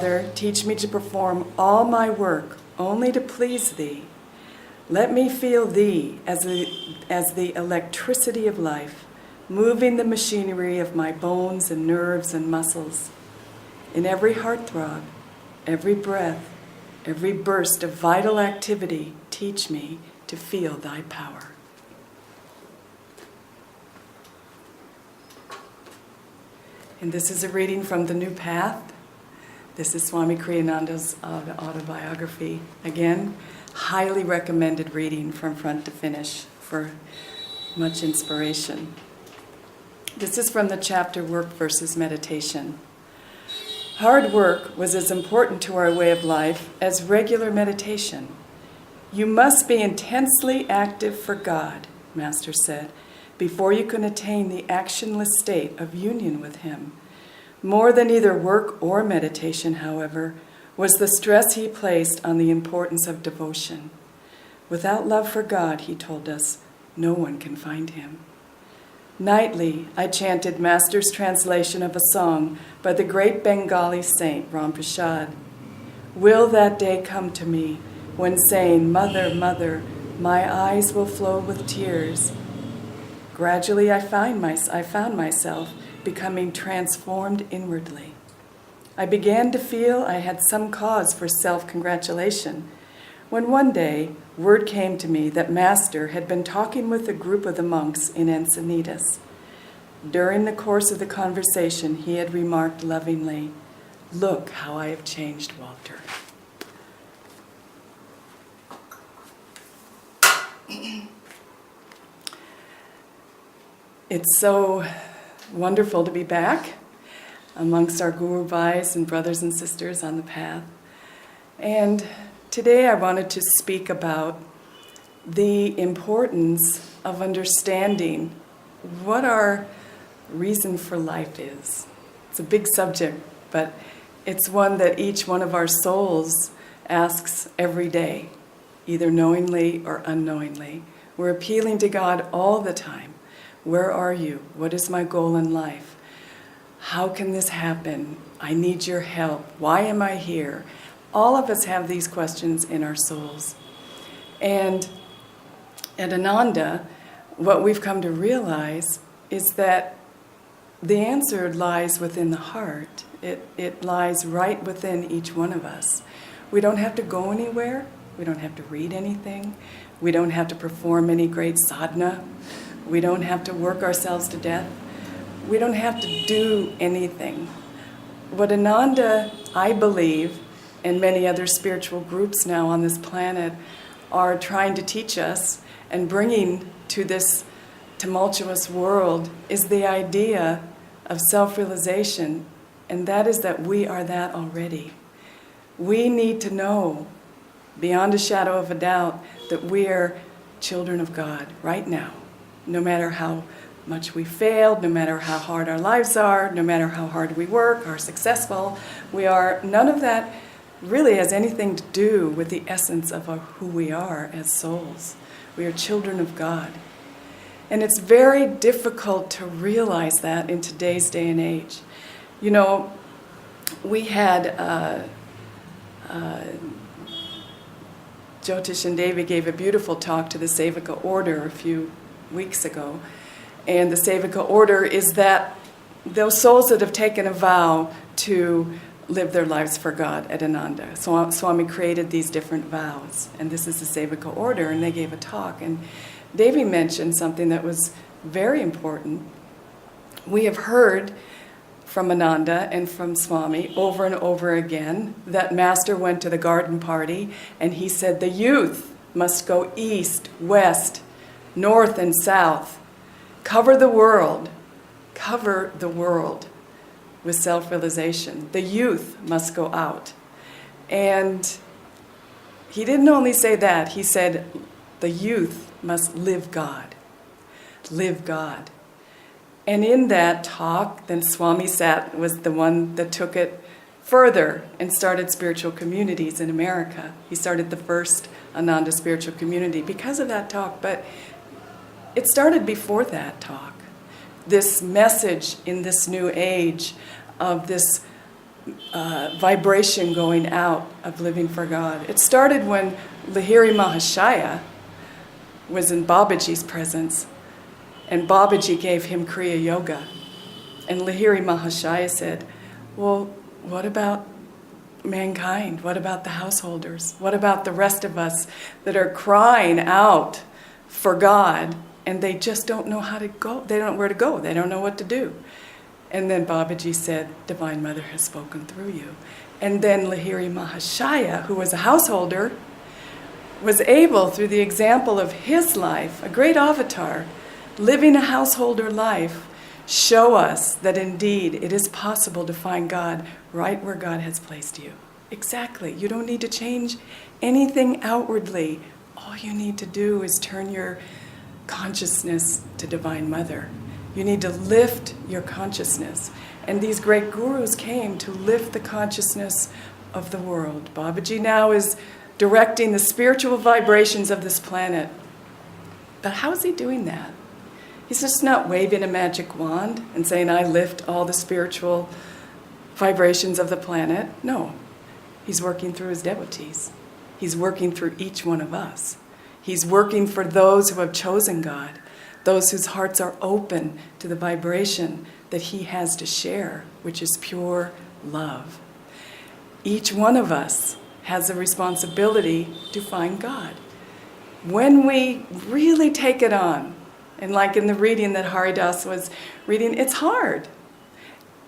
Father, teach me to perform all my work only to please Thee. Let me feel Thee as the electricity of life, moving the machinery of my bones and nerves and muscles. In every heartthrob, every breath, every burst of vital activity, teach me to feel Thy power. And this is a reading from The New Path. This is Swami Kriyananda's autobiography. Again, highly recommended reading from front to finish for much inspiration. This is from the chapter Work versus Meditation. Hard work was as important to our way of life as regular meditation. You must be intensely active for God, Master said, before you can attain the actionless state of union with Him. More than either work or meditation, however, was the stress he placed on the importance of devotion. Without love for God, he told us, no one can find Him. Nightly, I chanted Master's translation of a song by the great Bengali saint, Prasad. Will that day come to me when saying, Mother, Mother, my eyes will flow with tears. Gradually, I found myself becoming transformed inwardly. I began to feel I had some cause for self-congratulation when one day word came to me that Master had been talking with a group of the monks in Encinitas. During the course of the conversation, he had remarked lovingly, "Look how I have changed, Walter." It's so wonderful to be back amongst our Guru Bhais and brothers and sisters on the path. And today I wanted to speak about the importance of understanding what our reason for life is. It's a big subject, but it's one that each one of our souls asks every day, either knowingly or unknowingly. We're appealing to God all the time. Where are you? What is my goal in life? How can this happen? I need your help. Why am I here? All of us have these questions in our souls. And at Ananda, what we've come to realize is that the answer lies within the heart. It lies right within each one of us. We don't have to go anywhere. We don't have to read anything. We don't have to perform any great sadhana. We don't have to work ourselves to death. We don't have to do anything. What Ananda, I believe, and many other spiritual groups now on this planet are trying to teach us and bringing to this tumultuous world is the idea of self-realization, and that is that we are that already. We need to know, beyond a shadow of a doubt, that we are children of God right now. No matter how much we failed, no matter how hard our lives are, no matter how hard we work or successful, we are, none of that really has anything to do with the essence of who we are as souls. We are children of God. And it's very difficult to realize that in today's day and age. You know, we had Jyotish and Devi gave a beautiful talk to the Sevaka order a few weeks ago. And the Sevaka order is that those souls that have taken a vow to live their lives for God at Ananda. So Swami created these different vows. And this is the Sevaka order, and they gave a talk. And Devi mentioned something that was very important. We have heard from Ananda and from Swami over and over again that Master went to the garden party and he said the youth must go east, west, north and south. Cover the world with self-realization. The youth must go out. And he didn't only say that, he said the youth must live God. Live God. And in that talk, then Swami was the one that took it further and started spiritual communities in America. He started the first Ananda spiritual community because of that talk, but it started before that talk. This message in this new age of this vibration going out of living for God. It started when Lahiri Mahashaya was in Babaji's presence, and Babaji gave him Kriya Yoga. And Lahiri Mahashaya said, well, what about mankind? What about the householders? What about the rest of us that are crying out for God and they just don't know how to go? They don't know where to go. They don't know what to do. And then Babaji said, Divine Mother has spoken through you. And then Lahiri Mahashaya, who was a householder, was able, through the example of his life, a great avatar, living a householder life, show us that indeed it is possible to find God right where God has placed you. Exactly. You don't need to change anything outwardly. All you need to do is turn your consciousness to Divine Mother. You need to lift your consciousness. And these great gurus came to lift the consciousness of the world. Babaji now is directing the spiritual vibrations of this planet. But how is he doing that? He's just not waving a magic wand and saying, I lift all the spiritual vibrations of the planet. No. He's working through his devotees. He's working through each one of us. He's working for those who have chosen God, those whose hearts are open to the vibration that he has to share, which is pure love. Each one of us has a responsibility to find God. When we really take it on, and like in the reading that Haridas was reading, it's hard.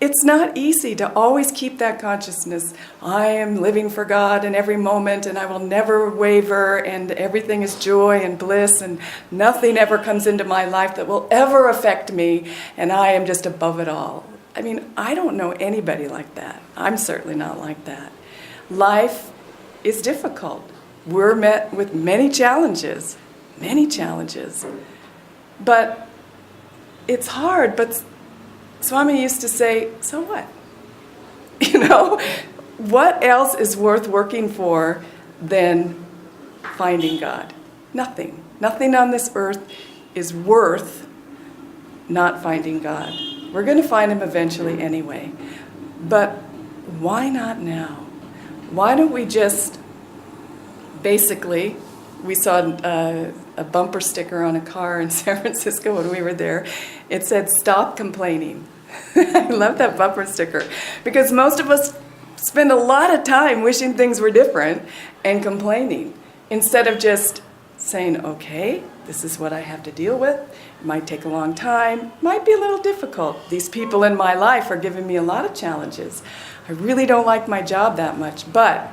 It's not easy to always keep that consciousness. I am living for God in every moment, and I will never waver, and everything is joy and bliss, and nothing ever comes into my life that will ever affect me, and I am just above it all. I mean, I don't know anybody like that. I'm certainly not like that. Life is difficult. We're met with many challenges. But it's hard, but Swami used to say, so what? What else is worth working for than finding God? Nothing. Nothing on this earth is worth not finding God. We're going to find him eventually anyway. But why not now? Why don't we just, basically, we saw a bumper sticker on a car in San Francisco when we were there. It said, stop complaining. I love that bumper sticker because most of us spend a lot of time wishing things were different and complaining instead of just saying, okay, this is what I have to deal with. It might take a long time, might be a little difficult. These people in my life are giving me a lot of challenges. I really don't like my job that much, but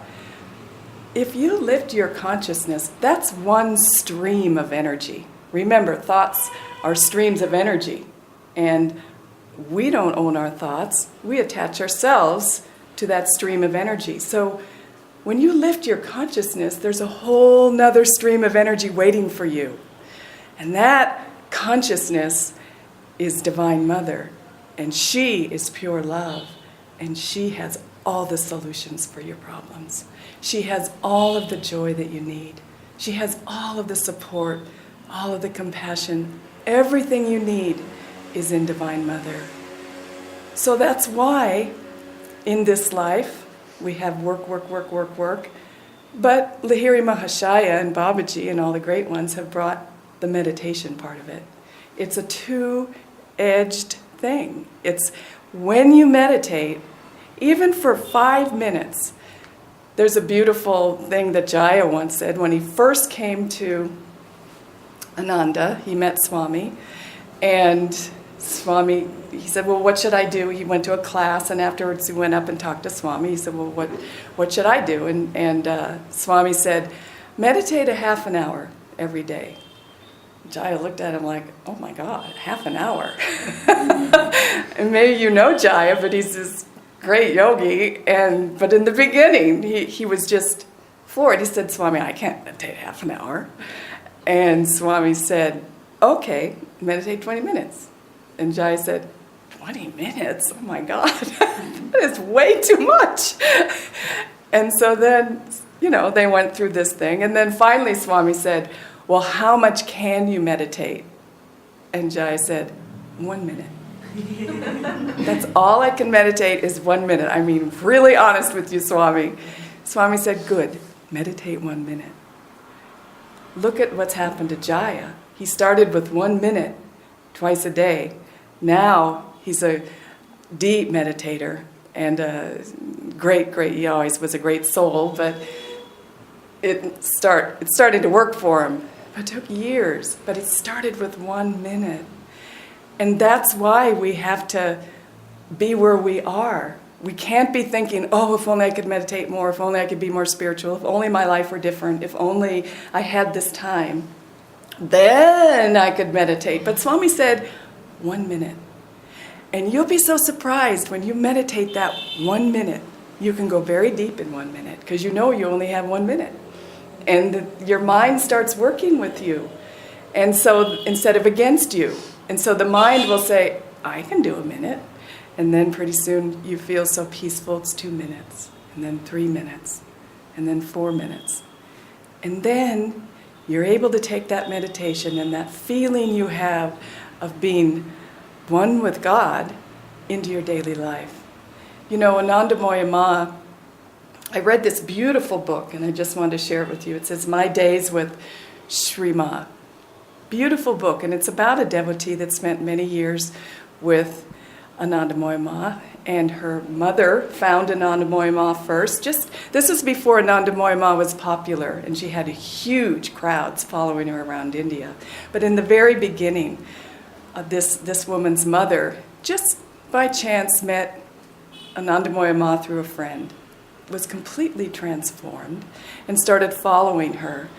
if you lift your consciousness, that's one stream of energy. Remember, thoughts are streams of energy, and we don't own our thoughts. We attach ourselves to that stream of energy. So when you lift your consciousness, there's a whole nother stream of energy waiting for you. And that consciousness is Divine Mother, and she is pure love, and she has all the solutions for your problems. She has all of the joy that you need. She has all of the support, all of the compassion. Everything you need is in Divine Mother. So that's why in this life we have work. But Lahiri Mahashaya and Babaji and all the great ones have brought the meditation part of it. It's a two-edged thing. It's when you meditate, even for 5 minutes. There's a beautiful thing that Jaya once said. When he first came to Ananda, he met Swami, and Swami, he said, well, what should I do? He went to a class, and afterwards he went up and talked to Swami. He said, well, what should I do? And Swami said, meditate a half an hour every day. Jaya looked at him like, oh my God, half an hour. And maybe you know Jaya, but he's this great yogi, but in the beginning, he was just floored. He said, Swami, I can't meditate half an hour. And Swami said, okay, meditate 20 minutes. And Jai said, 20 minutes? Oh my God, that is way too much. And so then, they went through this thing. And then finally Swami said, well, how much can you meditate? And Jai said, 1 minute. That's all I can meditate is 1 minute. I mean, really honest with you, Swami. Swami said, good, meditate 1 minute. Look at what's happened to Jaya. He started with 1 minute twice a day. Now he's a deep meditator and a great, he always was a great soul, but it started to work for him. It took years, but it started with 1 minute. And that's why we have to be where we are. We can't be thinking, oh, if only I could meditate more, if only I could be more spiritual, if only my life were different, if only I had this time, then I could meditate. But Swami said, 1 minute. And you'll be so surprised when you meditate that 1 minute. You can go very deep in 1 minute because you know you only have 1 minute. And your mind starts working with you. And so instead of against you. And so the mind will say, I can do a minute. And then pretty soon you feel so peaceful, it's 2 minutes. And then 3 minutes. And then 4 minutes. And then you're able to take that meditation and that feeling you have of being one with God into your daily life. You know, Ananda Ma, I read this beautiful book and I just wanted to share it with you. It says, My Days with Sri Ma. Beautiful book, and it's about a devotee that spent many years with Ananda Ma, and her mother found Ananda Ma first. This was before Ananda Ma was popular, and she had huge crowds following her around India. But in the very beginning, this woman's mother just by chance met Ananda Ma through a friend, was completely transformed, and started following her,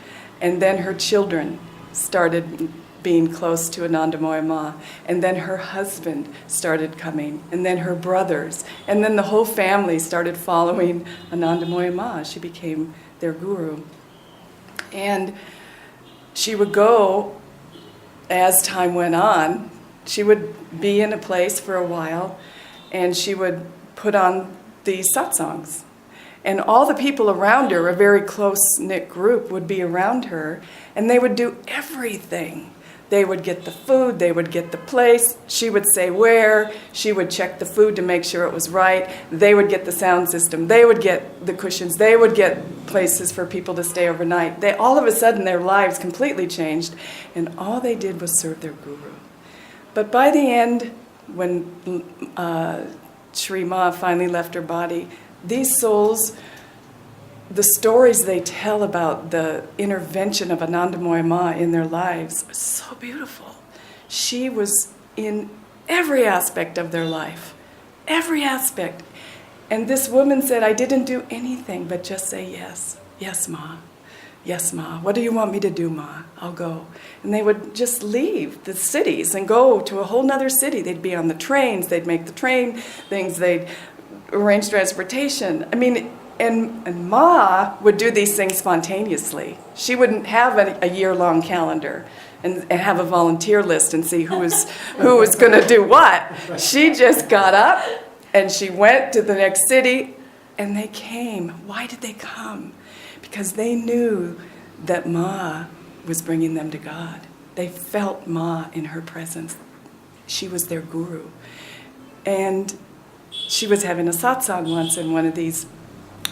and then her children started being close to Ananda Ma, and then her husband started coming, and then her brothers, and then the whole family started following Ananda Ma. She became their guru. And she would go, as time went on, she would be in a place for a while, and she would put on these satsangs. And all the people around her, a very close-knit group, would be around her, and they would do everything. They would get the food, they would get the place, she would say where, she would check the food to make sure it was right, they would get the sound system, they would get the cushions, they would get places for people to stay overnight. All of a sudden their lives completely changed, and all they did was serve their guru. But by the end, when Sri Ma finally left her body, these souls, the stories they tell about the intervention of Ananda Ma in their lives are so beautiful. She was in every aspect of their life, every aspect. And this woman said, I didn't do anything but just say yes. Yes, Ma. Yes, Ma. What do you want me to do, Ma? I'll go. And they would just leave the cities and go to a whole nother city. They'd be on the trains, they'd make the train things, they'd arrange transportation. I mean, and Ma would do these things spontaneously. She wouldn't have a year-long calendar and have a volunteer list and see who was going to do what. She just got up and she went to the next city, and they came. Why did they come? Because they knew that Ma was bringing them to God. They felt Ma in her presence. She was their guru. And she was having a satsang once, and one of these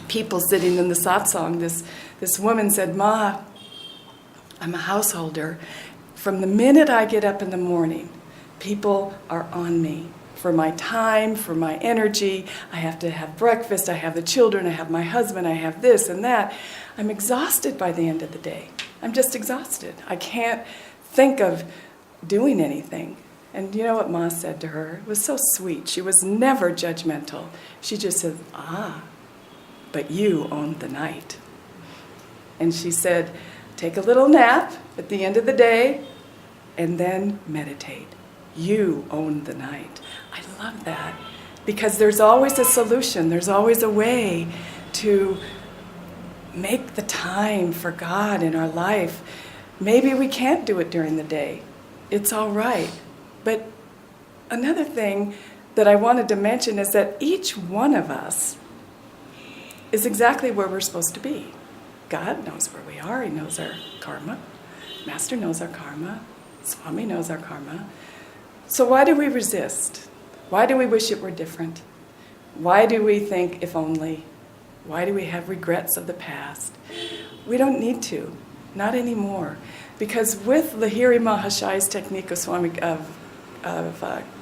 people sitting in the satsang, this woman said, Ma, I'm a householder. From the minute I get up in the morning, people are on me for my time, for my energy. I have to have breakfast, I have the children, I have my husband, I have this and that. I'm exhausted by the end of the day. I'm just exhausted. I can't think of doing anything. And you know what Ma said to her? It was so sweet. She was never judgmental. She just said, but you own the night. And she said, take a little nap at the end of the day and then meditate. You own the night. I love that because there's always a solution. There's always a way to make the time for God in our life. Maybe we can't do it during the day. It's all right. But another thing that I wanted to mention is that each one of us is exactly where we're supposed to be. God knows where we are. He knows our karma. Master knows our karma. Swami knows our karma. So why do we resist? Why do we wish it were different? Why do we think, if only? Why do we have regrets of the past? We don't need to, not anymore. Because with Lahiri Mahashaya's technique of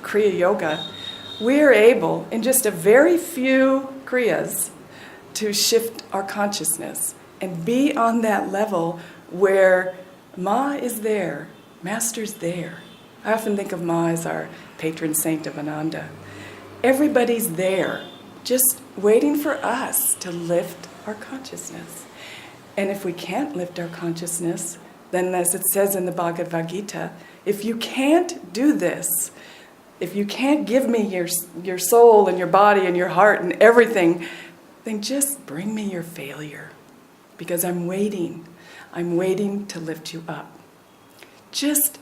Kriya Yoga, we are able, in just a very few Kriyas, to shift our consciousness and be on that level where Ma is there, Master's there. I often think of Ma as our patron saint of Ananda. Everybody's there, just waiting for us to lift our consciousness. And if we can't lift our consciousness, then as it says in the Bhagavad Gita, if you can't do this, if you can't give me your soul and your body and your heart and everything, then just bring me your failure. Because I'm waiting to lift you up. Just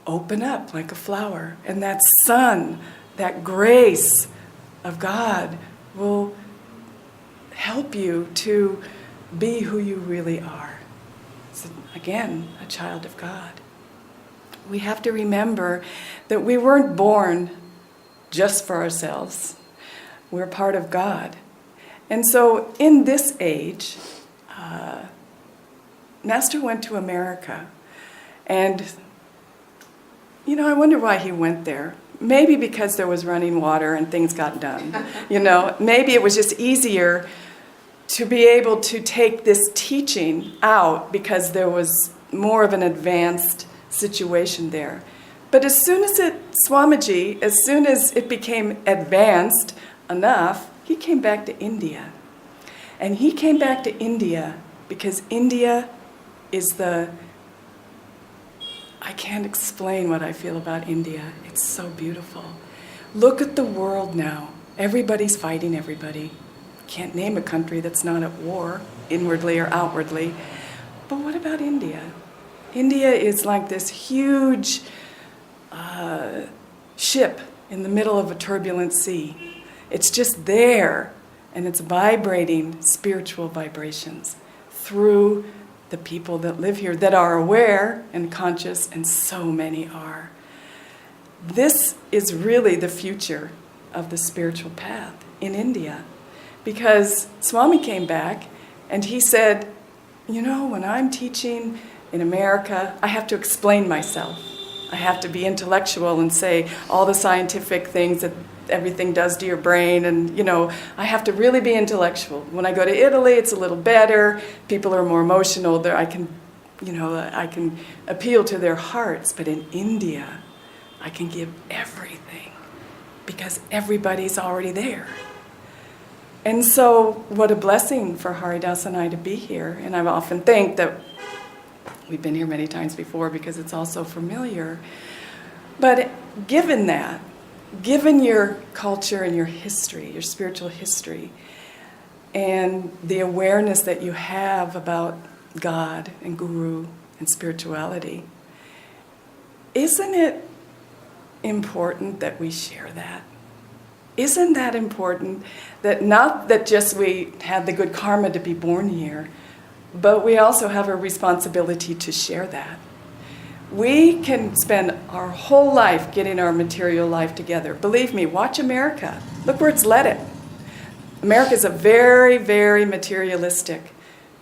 open up like a flower, and that sun, that grace of God will help you to be who you really are. So again, a child of God. We have to remember that we weren't born just for ourselves. We're part of God. And so in this age, Master went to America. And, I wonder why he went there. Maybe because there was running water and things got done. Maybe it was just easier to be able to take this teaching out because there was more of an advanced situation there. But as soon as it became advanced enough, he came back to India. And he came back to India because India is I can't explain what I feel about India. It's so beautiful. Look at the world now. Everybody's fighting everybody. Can't name a country that's not at war, inwardly or outwardly. But what about India? India is like this huge ship in the middle of a turbulent sea. It's just there, and it's vibrating spiritual vibrations through the people that live here, that are aware and conscious, and so many are. This is really the future of the spiritual path in India. Because Swami came back and he said, when I'm teaching in America, I have to explain myself. I have to be intellectual and say all the scientific things that everything does to your brain, and I have to really be intellectual. When I go to Italy, it's a little better. People are more emotional. There, I can appeal to their hearts. But in India, I can give everything because everybody's already there. And so, what a blessing for Haridas and I to be here. And I often think that we've been here many times before because it's all so familiar. But given that, given your culture and your history, your spiritual history, and the awareness that you have about God and Guru and spirituality, isn't it important that we share that? Isn't that important that not that just we had the good karma to be born here, but we also have a responsibility to share that? We can spend our whole life getting our material life together. Believe me, watch America. Look where it's led it. America is a very, very materialistic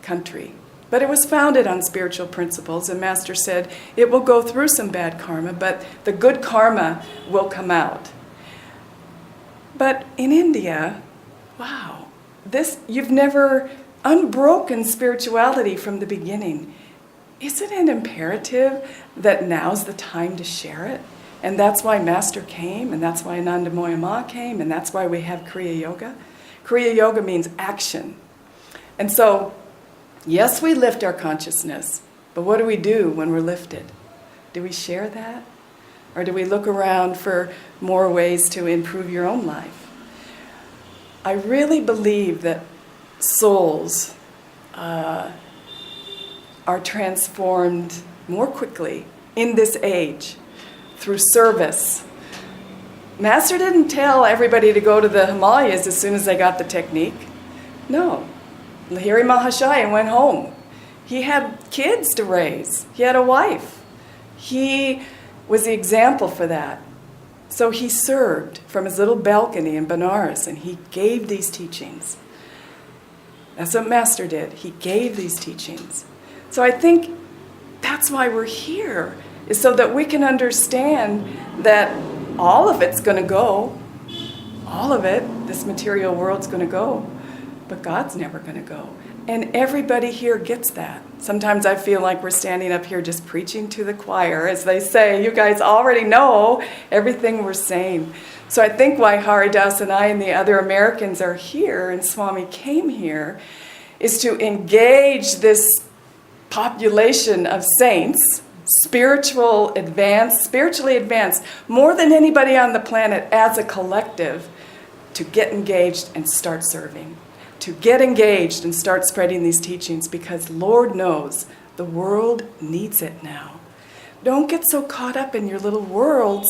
country. But it was founded on spiritual principles, and Master said it will go through some bad karma, but the good karma will come out. But in India, wow, you've never unbroken spirituality from the beginning. Isn't it imperative that now's the time to share it? And that's why Master came, and that's why Ananda Ma came, and that's why we have Kriya Yoga. Kriya Yoga means action. And so, yes, we lift our consciousness, but what do we do when we're lifted? Do we share that? Or do we look around for more ways to improve your own life? I really believe that souls are transformed more quickly in this age through service. Master didn't tell everybody to go to the Himalayas as soon as they got the technique. No. Lahiri Mahashaya went home. He had kids to raise. He had a wife. He was the example for that. So he served from his little balcony in Benares, and he gave these teachings. That's what Master did. He gave these teachings. So I think that's why we're here, is so that we can understand that all of it's going to go. All of it, this material world's going to go. But God's never going to go. And everybody here gets that. Sometimes I feel like we're standing up here just preaching to the choir. As they say, you guys already know everything we're saying. So I think why Haridas and I and the other Americans are here, and Swami came here, is to engage this population of saints, spiritually advanced, more than anybody on the planet as a collective, to get engaged and start serving. To get engaged and start spreading these teachings, because Lord knows the world needs it now. Don't get so caught up in your little worlds,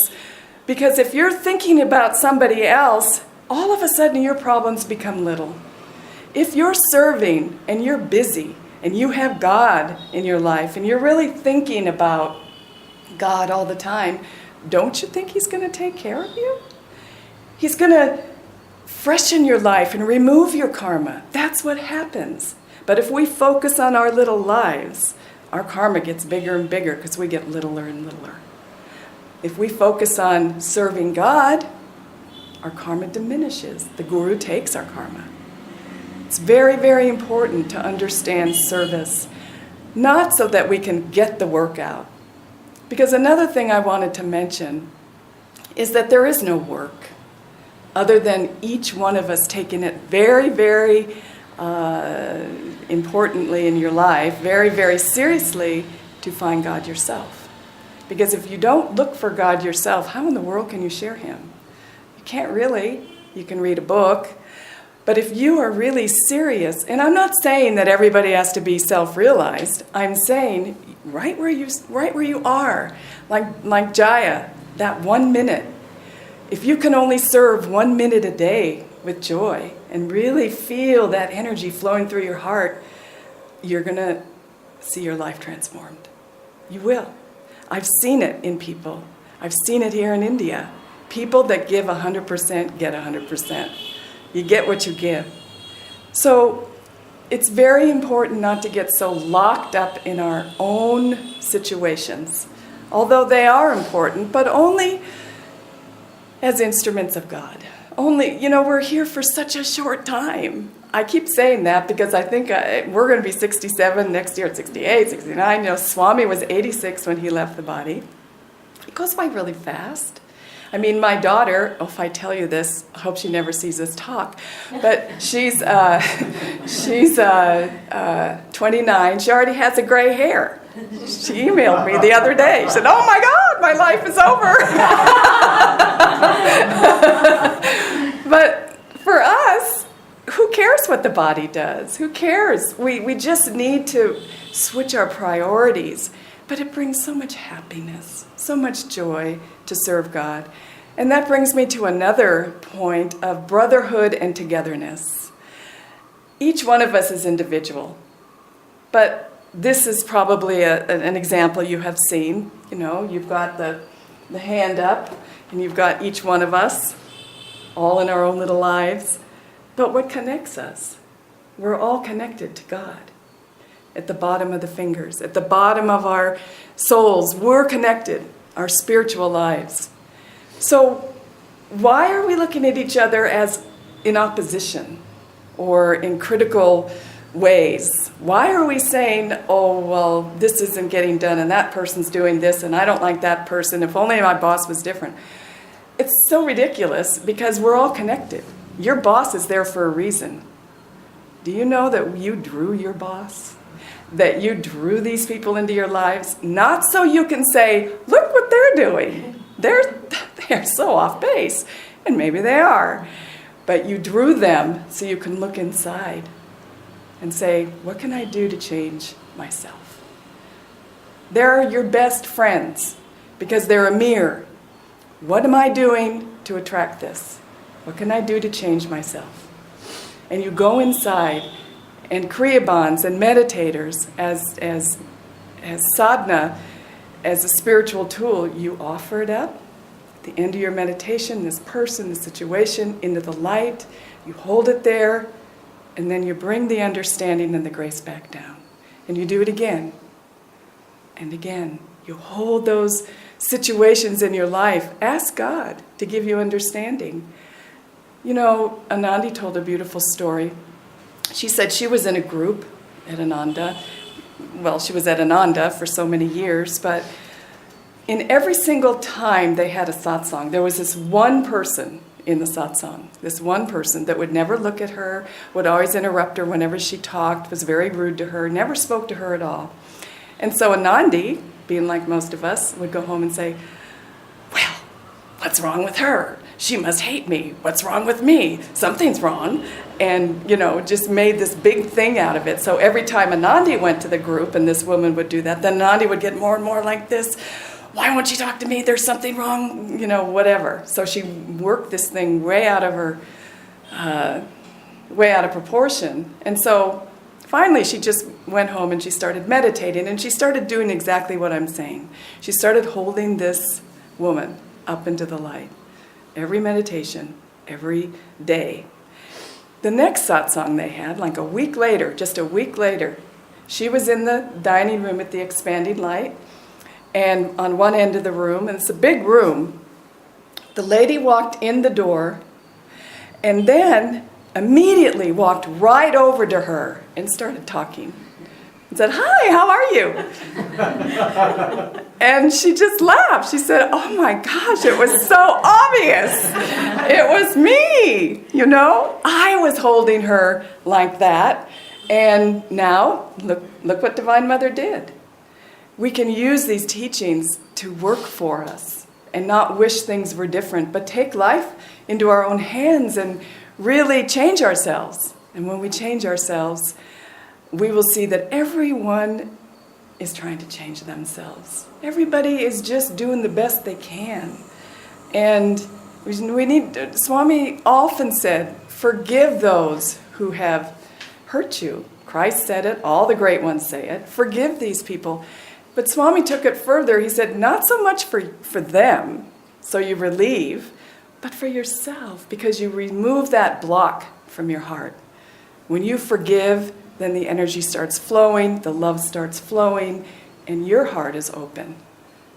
because if you're thinking about somebody else, all of a sudden your problems become little. If you're serving and you're busy and you have God in your life and you're really thinking about God all the time, don't you think He's going to take care of you? He's going to freshen your life and remove your karma. That's what happens. But if we focus on our little lives, our karma gets bigger and bigger because we get littler and littler. If we focus on serving God, our karma diminishes. The Guru takes our karma. It's very, very important to understand service, not so that we can get the work out. Because another thing I wanted to mention is that there is no work other than each one of us taking it very, very importantly in your life, very, very seriously, to find God yourself. Because if you don't look for God yourself, how in the world can you share Him? You can't really. You can read a book. But if you are really serious, and I'm not saying that everybody has to be self-realized, I'm saying right where you are, like Jaya, that 1 minute. If you can only serve 1 minute a day with joy and really feel that energy flowing through your heart, you're going to see your life transformed. You will. I've seen it in people. I've seen it here in India. People that give 100% get 100%. You get what you give. So it's very important not to get so locked up in our own situations, although they are important, but only as instruments of God. Only, we're here for such a short time. I keep saying that because I think we're going to be 67 next year, at 68, 69. Swami was 86 when he left the body. It goes by really fast. I mean, my daughter, if I tell you this, I hope she never sees this talk, but she's 29. She already has a gray hair. She emailed me the other day. She said, "Oh my God, my life is over." But for us, who cares what the body does? Who cares? We just need to switch our priorities. But it brings so much happiness, so much joy to serve God. And that brings me to another point of brotherhood and togetherness. Each one of us is individual. But this is probably an example you have seen. You've got the hand up, and you've got each one of us, all in our own little lives. But what connects us? We're all connected to God. At the bottom of the fingers, at the bottom of our souls, we're connected, our spiritual lives. So why are we looking at each other as in opposition or in critical ways? Why are we saying, oh, well, this isn't getting done and that person's doing this and I don't like that person, if only my boss was different? It's so ridiculous because we're all connected. Your boss is there for a reason. Do you know that you drew your boss? That you drew these people into your lives, not so you can say, look what they're doing. They're so off base, and maybe they are. But you drew them so you can look inside and say, what can I do to change myself? They're your best friends because they're a mirror. What am I doing to attract this? What can I do to change myself? And you go inside. And Kriyabans and meditators, as sadhana, as a spiritual tool, you offer it up At the end of your meditation, this person, this situation, into the light. You hold it there, and then you bring the understanding and the grace back down. And you do it again and again. You hold those situations in your life. Ask God to give you understanding. You know, Anandi told a beautiful story. She said she was in a group at Ananda. Well, she was at Ananda for so many years, but in every single time they had a satsang, there was this one person in the satsang, this one person that would never look at her, would always interrupt her whenever she talked, was very rude to her, never spoke to her at all. And so Anandi, being like most of us, would go home and say, well, what's wrong with her? She must hate me. What's wrong with me? Something's wrong. And, just made this big thing out of it. So every time Anandi went to the group and this woman would do that, then Anandi would get more and more like this. Why won't you talk to me? There's something wrong, whatever. So she worked this thing way out of proportion. And so finally she just went home and she started meditating, and she started doing exactly what I'm saying. She started holding this woman up into the light. Every meditation, every day. The next satsang they had, like just a week later, she was in the dining room at the expanding light, and on one end of the room, and it's a big room, the lady walked in the door and then immediately walked right over to her and started talking. And said, hi, how are you? And she just laughed. She said, oh my gosh, it was so obvious. It was me, I was holding her like that. And now, look what Divine Mother did. We can use these teachings to work for us and not wish things were different, but take life into our own hands and really change ourselves. And when we change ourselves, we will see that everyone is trying to change themselves. Everybody is just doing the best they can. And we need, Swami often said, forgive those who have hurt you. Christ said it, all the great ones say it. Forgive these people. But Swami took it further. He said, not so much for them, so you relieve, but for yourself, because you remove that block from your heart. When you forgive, then the energy starts flowing, the love starts flowing, and your heart is open.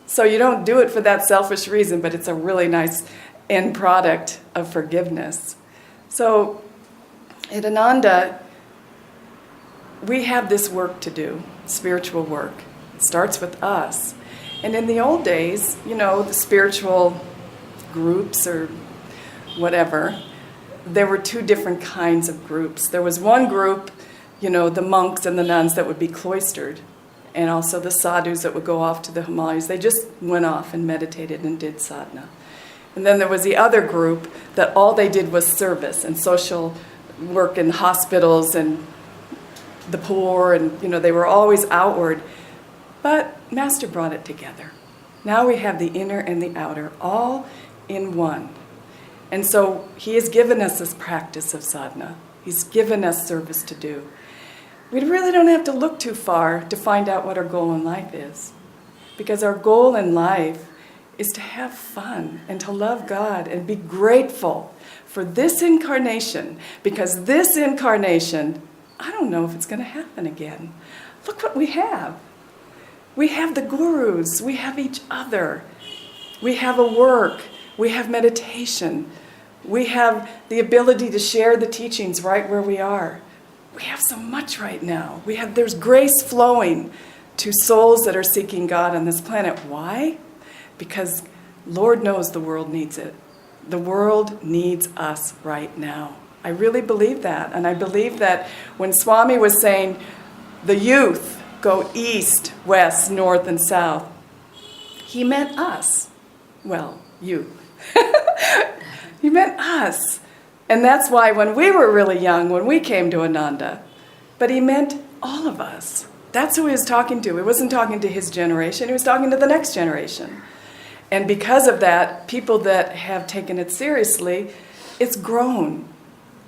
So you don't do it for that selfish reason, but it's a really nice end product of forgiveness. So at Ananda, we have this work to do, spiritual work. It starts with us. And in the old days, the spiritual groups or whatever, there were two different kinds of groups. There was one group, the monks and the nuns that would be cloistered, and also the sadhus that would go off to the Himalayas. They just went off and meditated and did sadhana. And then there was the other group that all they did was service and social work in hospitals and the poor, and they were always outward. But Master brought it together. Now we have the inner and the outer all in one. And so he has given us this practice of sadhana. He's given us service to do. We really don't have to look too far to find out what our goal in life is. Because our goal in life is to have fun and to love God and be grateful for this incarnation. Because this incarnation, I don't know if it's going to happen again. Look what we have. We have the gurus. We have each other. We have a work. We have meditation. We have the ability to share the teachings right where we are. We have so much right now. There's grace flowing to souls that are seeking God on this planet. Why? Because Lord knows the world needs it. The world needs us right now. I really believe that. And I believe that when Swami was saying the youth go east, west, north, and south, he meant us. Well, you. He meant us. And that's why when we were really young, when we came to Ananda, but he meant all of us. That's who he was talking to. He wasn't talking to his generation. He was talking to the next generation. And because of that, people that have taken it seriously, it's grown.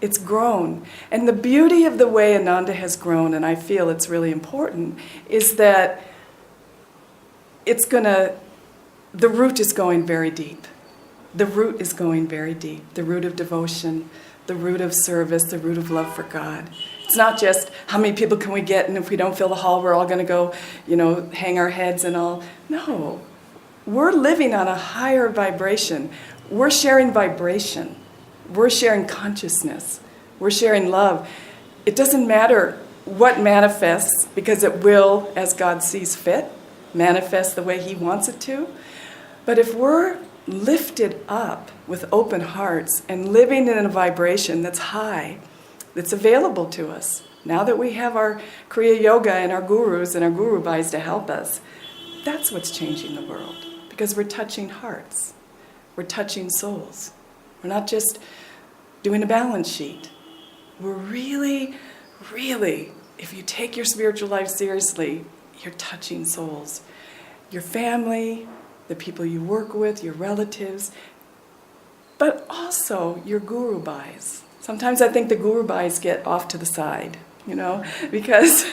It's grown. And the beauty of the way Ananda has grown, and I feel it's really important, is that the root is going very deep. the root is going very deep. The root of devotion, the root of service, the root of love for God. It's not just how many people can we get, and if we don't fill the hall, we're all going to go, hang our heads and all. No. We're living on a higher vibration. We're sharing vibration. We're sharing consciousness. We're sharing love. It doesn't matter what manifests, because it will, as God sees fit, manifest the way He wants it to. But if we're lifted up with open hearts and living in a vibration that's high, that's available to us, now that we have our Kriya Yoga and our gurus and our guru bhais to help us, that's what's changing the world. Because we're touching hearts. We're touching souls. We're not just doing a balance sheet. We're really, really, if you take your spiritual life seriously, you're touching souls. Your family, the people you work with, your relatives, but also your guru bhais. Sometimes I think the guru bhais get off to the side, because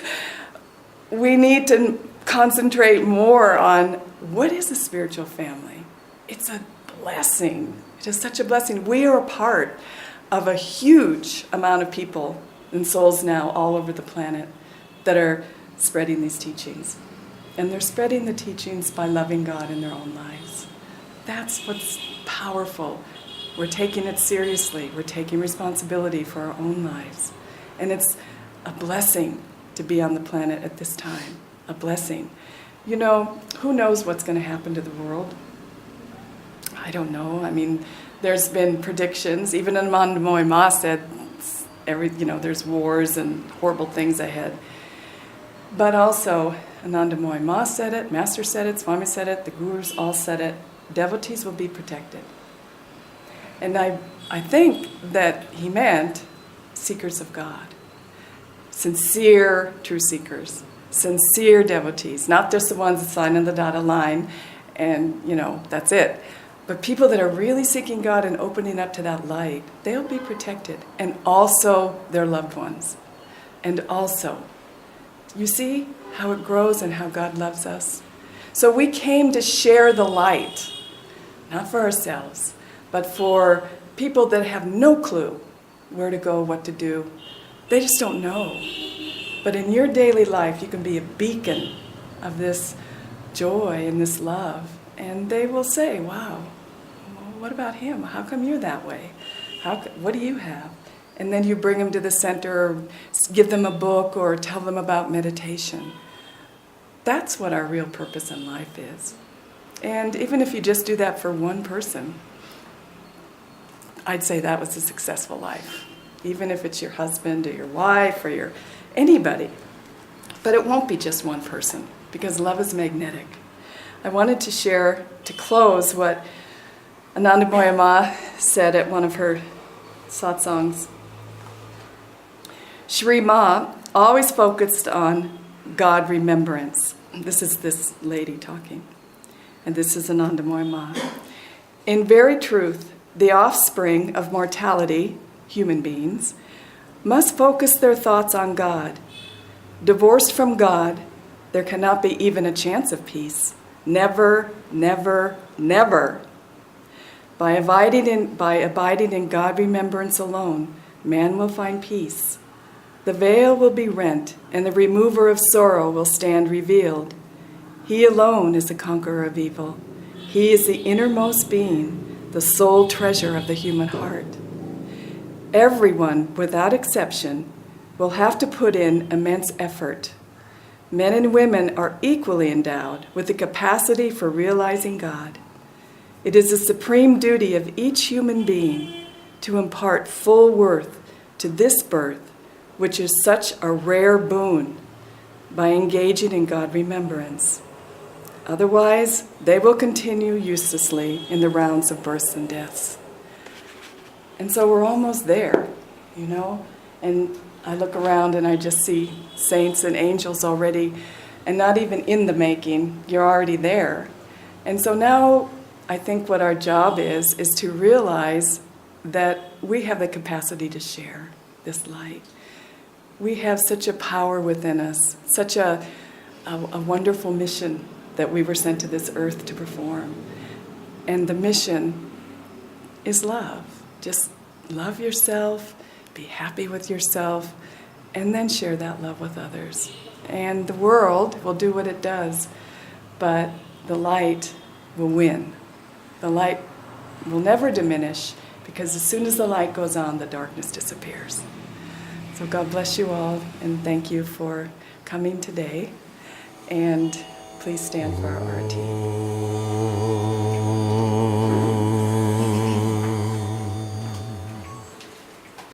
we need to concentrate more on what is a spiritual family. It's a blessing. It is such a blessing. We are a part of a huge amount of people and souls now all over the planet that are spreading these teachings. And they're spreading the teachings by loving God in their own lives. That's what's powerful. We're taking it seriously. We're taking responsibility for our own lives. And it's a blessing to be on the planet at this time. A blessing. Who knows what's going to happen to the world? I don't know. There's been predictions. Even Ananda Ma said, there's wars and horrible things ahead. But also, Ananda Ma said it, Master said it, Swami said it, the Gurus all said it, devotees will be protected. And I think that he meant seekers of God. Sincere true seekers. Sincere devotees. Not just the ones that sign on the dotted line and, that's it. But people that are really seeking God and opening up to that light, they'll be protected. And also their loved ones. And also, you see how it grows and how God loves us? So we came to share the light, not for ourselves, but for people that have no clue where to go, what to do. They just don't know. But in your daily life, you can be a beacon of this joy and this love. And they will say, wow, what about him? How come you're that way? What do you have? And then you bring them to the center, or give them a book, or tell them about meditation. That's what our real purpose in life is. And even if you just do that for one person, I'd say that was a successful life. Even if it's your husband or your wife or anybody. But it won't be just one person, because love is magnetic. I wanted to share, to close, what Ananda Ma said at one of her satsangs. Shri Ma always focused on God remembrance. This is this lady talking. And this is Ananda Ma. In very truth, the offspring of mortality, human beings, must focus their thoughts on God. Divorced from God, there cannot be even a chance of peace. Never, never, never. By abiding in God remembrance alone, man will find peace. The veil will be rent, and the remover of sorrow will stand revealed. He alone is the conqueror of evil. He is the innermost being, the sole treasure of the human heart. Everyone, without exception, will have to put in immense effort. Men and women are equally endowed with the capacity for realizing God. It is the supreme duty of each human being to impart full worth to this birth, which is such a rare boon, by engaging in God remembrance. Otherwise, they will continue uselessly in the rounds of births and deaths. And so we're almost there, And I look around and I just see saints and angels already, and not even in the making, you're already there. And so now I think what our job is to realize that we have the capacity to share this light. We have such a power within us, such a wonderful mission that we were sent to this earth to perform. And the mission is love. Just love yourself, be happy with yourself, and then share that love with others. And the world will do what it does, but the light will win. The light will never diminish, because as soon as the light goes on, the darkness disappears. So God bless you all, and thank you for coming today. And please stand for our Aarti.